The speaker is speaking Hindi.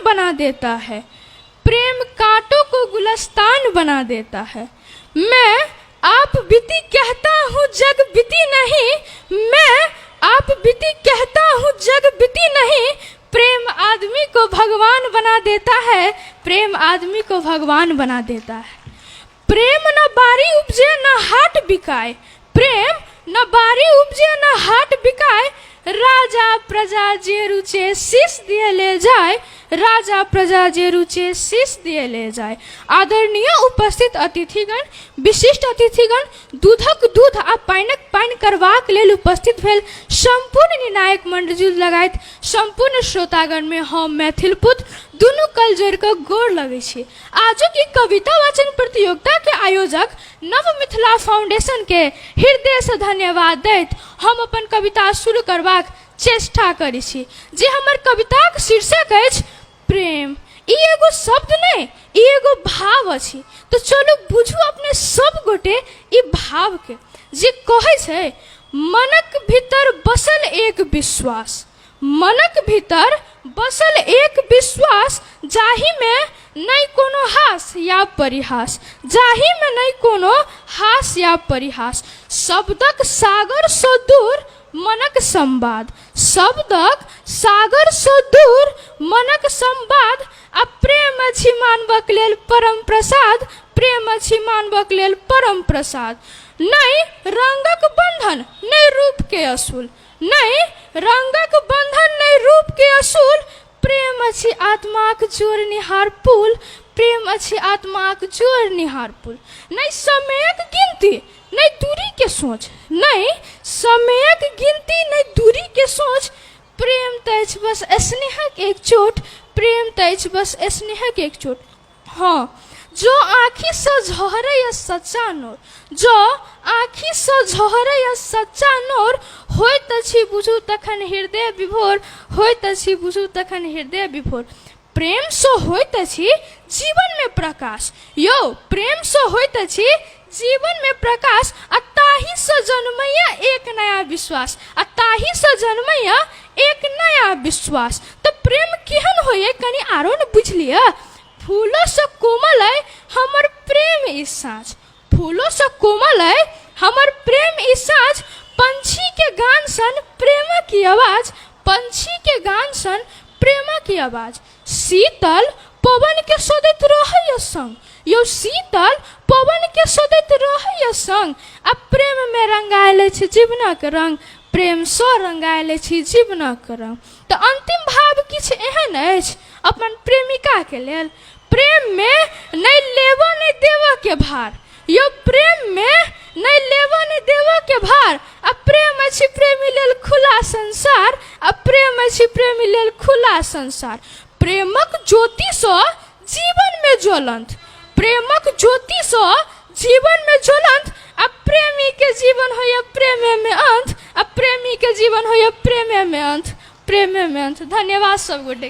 बना देता है, प्रेम कांटों को गुलस्तान बना देता है। मैं आप बीती कहता हूँ जग बीती नहीं, मैं आप बीती कहता हूँ जग बीती नहीं। प्रेम आदमी को भगवान बना देता है, प्रेम आदमी को भगवान बना देता है। प्रेम न बारी उपजे न हाट बिकाए, प्रेम न बारी उपजे न हाट बिकाए। राजा प्रजा जे रुचे शीश दिए ले जाए, राजा प्रजा जे रुचे शीश दिए ले जाए। आदरणीय उपस्थित अतिथिगण, विशिष्ट अतिथिगण, दूधक दूध आ पानिक पानि करबाक लेल उपस्थित भेल संपूर्ण निर्णायक मंडल लगायत संपूर्ण श्रोतागण में हम मैथिल पुत्र दुनू कल जोड़ कऽ गोर लगै छी। आजुक ई कविता वाचन प्रतियोगिता के आयोजक नव मिथिला फाउंडेशन के हृदय से धन्यवाद दैत हम अपन कविता शुरू करबाक चेष्टा करै छी, जे हमर कविताक शीर्षक अछि प्रेम। ई एगो शब्द नहीं, ई एगो भाव अछि। तो चलू बुझू अपने सब गोटे ई भाव के, जे कहै छै मनक भीतर बसल एक विश्वास, मनक भीतर बसल एक विश्वास, जाहि में नहीं कोनो हास या परिहास, जाहि में नहीं कोनो हास या परिहास। शब्दक सागर सो दूर मनक संवाद, शब्दक सागर सो दूर मनक संवाद। आ प्रेम अछि मानवक लेल परम प्रसाद, प्रेम अछि मानवक लेल परम प्रसाद। नहीं रंगक बंधन नहीं रूप के असूल, नहीं रंगक बंधन नहीं रूप के असूल। प्रेम अछि आत्माक जोर निहार पुल, प्रेम अछि आत्माक जोर निहार पुल। नहीं समयक गिनती नहीं दूरी के सोच, नहीं समयक गिनती नहीं दूरी के सोच। प्रेम तैछ बस स्नेहक एक चोट, प्रेम तैछ बस स्नेहक एक चोट। हाँ, जो आँखि से झहरैया सच्चा नोर, जो आँखि से झहरैया सच्चा नोर। होइत अछि बुझू तखन हृदय विभोर, होइत अछि बुझू तखन हृदय विभोर। प्रेम से होइत अछि जीवन में प्रकाश, यो प्रेम से होइत अछि जीवन में प्रकाश। आ ताहि से जन्मैया एक नया विश्वास, आ ताहि से जन्मैया एक नया विश्वास। तो प्रेम केहन होइए कनी आरो न बुझलिए। फूलों से कोमल है हमर प्रेम ई साँझ, फूलों से कोमल है हमर प्रेम ई साँझ। पंछी के गान सन प्रेम की आवाज, पंछी के गान सन प्रेम की आवाज। शीतल पवन के सदैत रहैया संग, यो शीतल पवन के सदैत रहैया संग। आ प्रेम में रंगायल अछि जीवनक रंग, प्रेम सँ रंगायल अछि जीवनक रंग। तो अंतिम भाव किछ एहन अछि अपन प्रेमिका के लेल। प्रेम में नहीं लेबो नहीं देबो के भार, यो प्रेम में नहीं लेबो नहीं देबो के भार। आ प्रेम अछि प्रेमी लेल खुला संसार, आ प्रेम अछि प्रेमी लेल खुला संसार। प्रेमक ज्योति सँ जीवन में ज्वलंत, प्रेमक ज्योति सँ जीवन में ज्वलंत। आ प्रेमी के जीवन होइए प्रेमे में अंत, आ प्रेमी के जीवन होइए प्रेमे में अंत, प्रेमे में अंत। धन्यवाद सब गोटे।